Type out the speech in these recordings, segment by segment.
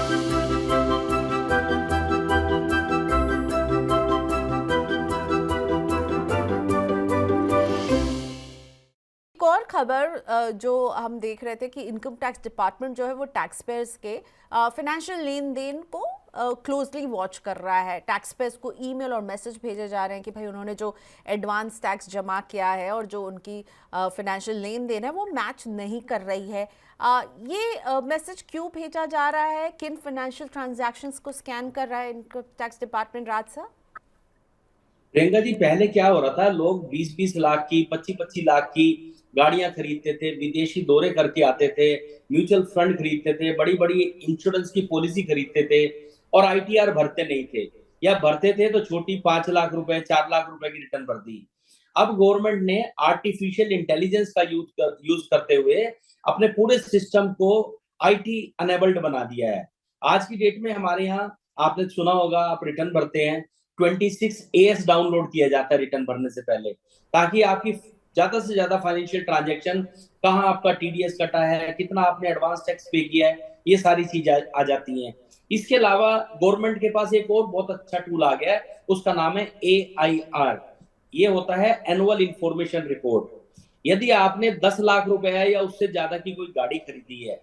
एक और खबर जो हम देख रहे थे कि इनकम टैक्स डिपार्टमेंट जो है वो टैक्स पेयर्स के फिनेंशियल लेन देन को क्लोजली वॉच कर रहा है। टैक्स पेयर्स को ईमेल और मैसेज भेजे जा रहे हैं कि भाई उन्होंने जो एडवांस टैक्स जमा किया है और जो उनकी फिनेंशियल लेन देन है वो मैच नहीं कर रही है। ये मैसेज क्यों भेजा जा रहा है? किन फिनेंशियल ट्रांजैक्शंस को स्कैन कर रहा है इनकम टैक्स डिपार्टमेंट, राज सर? प्रियंका जी, पहले क्या हो रहा था, लोग 20-20 लाख की, 25-25 लाख की गाड़ियां खरीदते थे, विदेशी दौरे करके आते थे, म्यूचुअल फंड खरीदते थे, बड़ी बड़ी इंश्योरेंस की पॉलिसी खरीदते थे और आईटीआर भरते नहीं थे, या भरते थे तो छोटी 5 लाख रुपए 4 लाख रुपए की रिटर्न भर दी। अब गवर्नमेंट ने आर्टिफिशियल इंटेलिजेंस का यूज करते हुए अपने पूरे सिस्टम को आईटी अनेबल्ड बना दिया है। आज की डेट में हमारे यहाँ, आपने सुना होगा, आप रिटर्न भरते हैं, 26 AS डाउनलोड किया जाता है रिटर्न भरने से पहले, ताकि आपकी ज्यादा से ज्यादा फाइनेंशियल ट्रांजैक्शन, कहाँ आपका टीडीएस कटा है, कितना आपने एडवांस टैक्स पे किया है, ये सारी चीजें आ जाती हैं। इसके अलावा गवर्नमेंट के पास एक और बहुत अच्छा टूल आ गया है, उसका नाम है AIR। ये होता है एनुअल इंफॉर्मेशन रिपोर्ट। यदि आपने 10 लाख रुपए या उससे ज्यादा की कोई गाड़ी खरीदी है,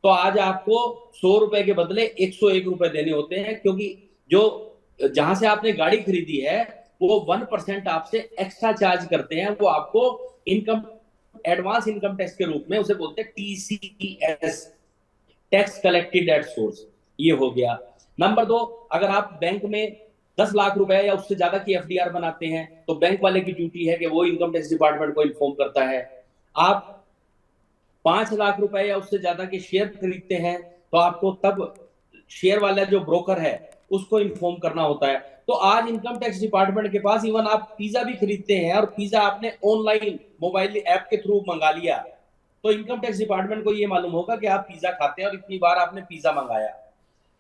तो आज आपको 100 रुपए के बदले 101 रुपए देने होते हैं, क्योंकि जो जहां से आपने गाड़ी खरीदी है वो 1% आपसे एक्स्ट्रा चार्ज करते हैं। वो आपको इनकम, एडवांस इनकम टैक्स के रूप में उसे बोलते हैं TCS, tax collected at source. ये हो गया। नंबर 2, अगर आप बैंक में 10 लाख रुपए या उससे ज्यादा की एफडीआर बनाते हैं, तो बैंक वाले की ड्यूटी है कि वो इनकम टैक्स डिपार्टमेंट को इन्फॉर्म करता है। आप 5 लाख रुपए या उससे ज्यादा के शेयर खरीदते हैं, तो आपको तब शेयर वाला जो ब्रोकर है उसको इन्फॉर्म करना होता है। तो आज इनकम टैक्स डिपार्टमेंट के पास, इवन आप पिज्जा भी खरीदते हैं और पिज्जा आपने ऑनलाइन मोबाइल ऐप के थ्रू मंगा लिया, तो इनकम टैक्स डिपार्टमेंट को ये मालूम होगा कि आप पिज्जा खाते हैं और इतनी बार आपने पिज्जा मंगाया।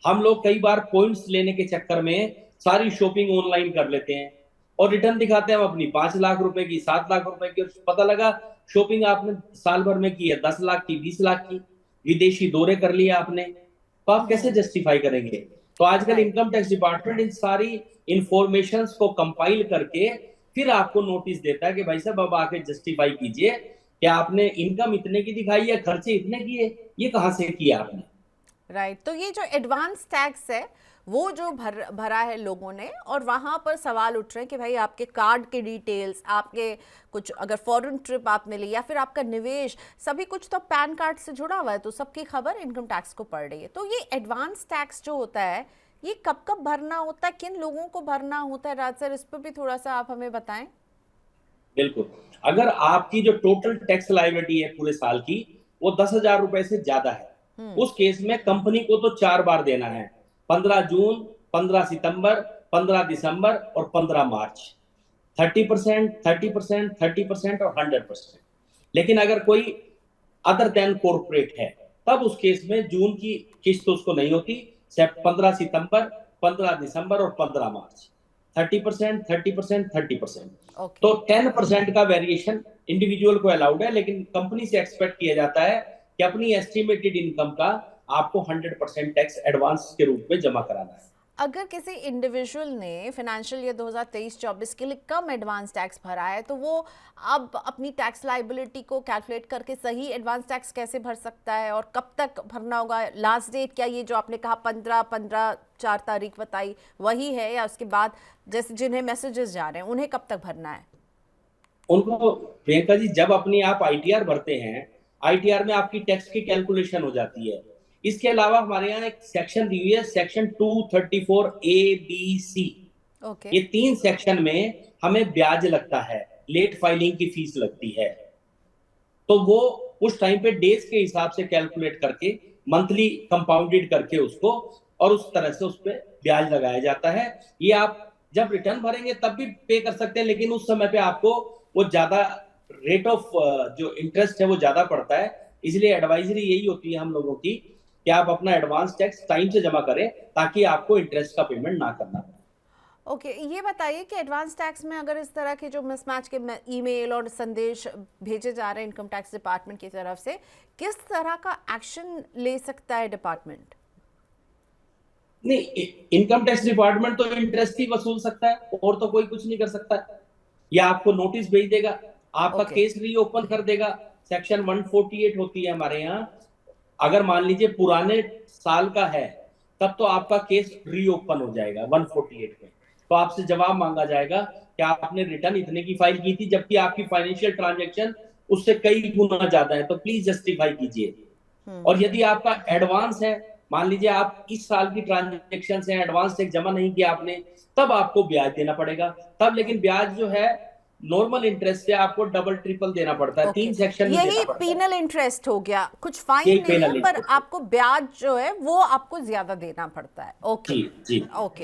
हम लोग कई बार पॉइंट्स लेने के चक्कर में सारी शॉपिंग ऑनलाइन कर लेते हैं और रिटर्न दिखाते हैं हम अपनी 5 लाख रुपए की, 7 लाख रुपए की, और पता लगा शॉपिंग आपने साल भर में की है 10 लाख की, 20 लाख की, विदेशी दौरे कर लिए आपने, तो आप कैसे जस्टिफाई करेंगे? तो आजकल right. Income tax department in सारी इंफॉर्मेशन को कंपाइल करके फिर आपको नोटिस देता है कि भाई साहब अब आके जस्टिफाई कीजिए कि आपने इनकम इतने की दिखाई है, खर्चे इतने किए, ये कहां से किया आपने। राइट। तो ये जो एडवांस टैक्स है वो जो भरा है लोगों ने, और वहाँ पर सवाल उठ रहे हैं कि भाई आपके कार्ड के डिटेल्स, आपके कुछ अगर फॉरेन ट्रिप आपने ली या फिर आपका निवेश, सभी कुछ तो पैन कार्ड से जुड़ा हुआ है, तो सबकी खबर इनकम टैक्स को पड़ रही है। तो ये एडवांस टैक्स जो होता है ये कब कब भरना होता है, किन लोगों को भरना होता है, राज सर इस पर भी थोड़ा सा आप हमें बताएं। बिल्कुल। अगर आपकी जो टोटल टैक्स लायबिलिटी है पूरे साल की, वो 10,000 रुपए से ज्यादा है, हम्म। उस केस में कंपनी को तो 4 बार देना है: 15 जून, 15 सितंबर, 15 दिसंबर और 15 मार्च। 30%, 30%, 30% और 100%। लेकिन अगर कोई अदर देन कॉर्पोरेट है, तब उस केस में जून की किस्त उसको नहीं होती, सिर्फ 15 सितंबर, 15 दिसंबर और 15 मार्च। 30%, 30%, 30%। ओके। तो 10% का वेरिएशन इंडिविजुअल को अलाउड है, लेकिन कंपनी से एक्सपेक्ट किया जाता है कि अपनी एस्टिमेटेड इनकम का आपको 100% टैक्स एडवांस के रूप में जमा कराना है। अगर किसी इंडिविजुअल ने फाइनेंशियल ईयर 2023-24 के लिए कम एडवांस टैक्स भरा है, तो वो अब अपनी टैक्स लाइबिलिटी को कैलकुलेट करके सही एडवांस टैक्स कैसे भर सकता है और कब तक भरना होगा? लास्ट डेट क्या ये जो आपने कहा 15 4 तारीख बताई वही है, या उसके बाद जैसे जिन्हें मैसेजेस जा रहे हैं उन्हें कब तक भरना है? उनको, प्रियंका जी, जब अपनी आप आईटीआर भरते हैं, आईटीआर में आपकी टैक्स की कैलकुलेशन हो जाती है। इसके अलावा हमारे यहाँ एक सेक्शन दी हुई है, section 234A, B, C। Okay. ये 3 सेक्शन में हमें ब्याज लगता है, लेट फाइलिंग की फीस लगती है। तो वो उस टाइम पे डेज के हिसाब से कैलकुलेट करके, मंथली कंपाउंडेड करके उसको, और उस तरह से उस पर ब्याज लगाया जाता है। ये आप जब रिटर्न भरेंगे तब भी पे कर सकते हैं, लेकिन उस समय पे आपको वो ज्यादा रेट ऑफ जो इंटरेस्ट है वो ज्यादा पड़ता है। इसलिए एडवाइजरी यही होती है हम लोगों की कि आप अपना एडवांस टैक्स टाइम से जमा करें, ताकि आपको इंटरेस्ट का पेमेंट ना करना पड़े। ओके। ये बताइए कि एडवांस टैक्स में अगर इस तरह के जो मिसमैच के ईमेल और संदेश भेजे जा रहे हैं इनकम टैक्स डिपार्टमेंट की तरफ से, किस तरह का एक्शन ले सकता है डिपार्टमेंट? नहीं, इनकम टैक्स डिपार्टमेंट तो इंटरेस्ट ही वसूल सकता है, और तो कोई कुछ नहीं कर सकता है। या आपको नोटिस भेज देगा, आपका ओके। केस रीओपन कर देगा। सेक्शन 148 होती है हमारे यहाँ। अगर मान लीजिए पुराने साल का है, तब तो आपका केस रीओपन हो जाएगा 148 में। तो आपसे जवाब मांगा जाएगा कि आपने रिटर्न इतने की फाइल की थी, जबकि आपकी फाइनेंशियल ट्रांजैक्शन उससे कई गुना ज्यादा है, तो प्लीज जस्टिफाई कीजिए। और यदि आपका एडवांस है, मान लीजिए आप इस साल की ट्रांजेक्शन है, एडवांस चेक जमा नहीं किया आपने, तब आपको ब्याज देना पड़ेगा। तब लेकिन ब्याज जो है नॉर्मल इंटरेस्ट से आपको डबल ट्रिपल देना पड़ता है, ओके, 3 सेक्शन में देना यही पड़ता है। पीनल इंटरेस्ट हो गया, कुछ फाइन यही नहीं है पेनल पर इंटरेस्ट है। आपको ब्याज जो है वो आपको ज्यादा देना पड़ता है। ओके। जी जी। ओके।